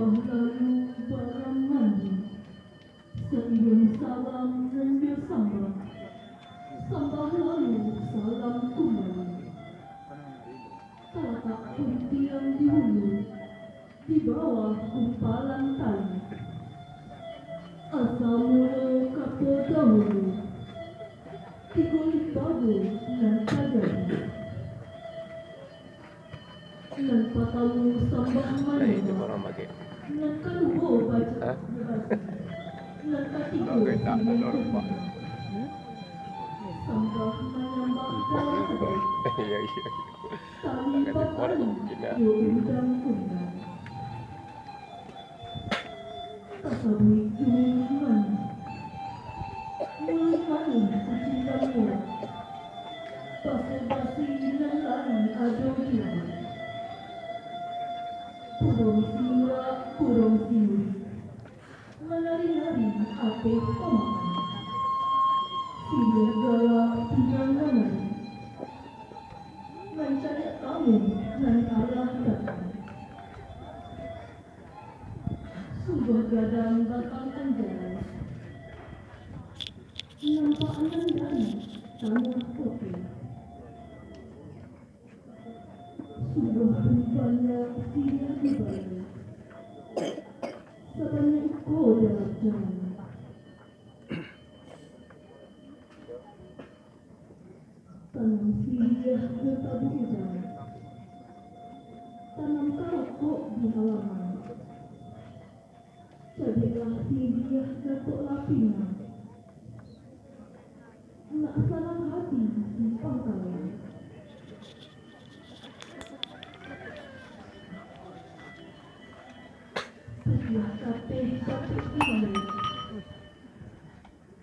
Sambah lalu barang mandi, seiring salam dan bersambah. Sambah lalu salam kembali. Telapak puntiang di hulu, di bawah gumpalan tali. Asa mula kapo dahulu, dikulit bagu dan kagari. Nan patamu sambah manila, nan kalubo baca berbasi, nan katigo sinipun. Sambah menyambut dalam kedai, Tari Pasambahan Undang-Undang. Kasabui junjungan, mulai main kucing dan murah, basa-basi nan lari ado jiwa. Kurung siuri, menari-nari ape pemakan. Siriah galak tunangan, mancabiak kamu nan arah datang. Sebuah gadang batang anjay, nampak anandani tanah kopi. Sudah banyak siriah di balik, sebanyak ikut dalam jalan. Tanam siriah ke tabu udang, tanam karokok di halaman. Cabiklah siriah datuk lapingan, nak salam hati di pangkalan. Setiap capek kembali,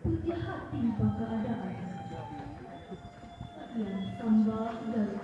puji hati keadaan. Yang sambal dari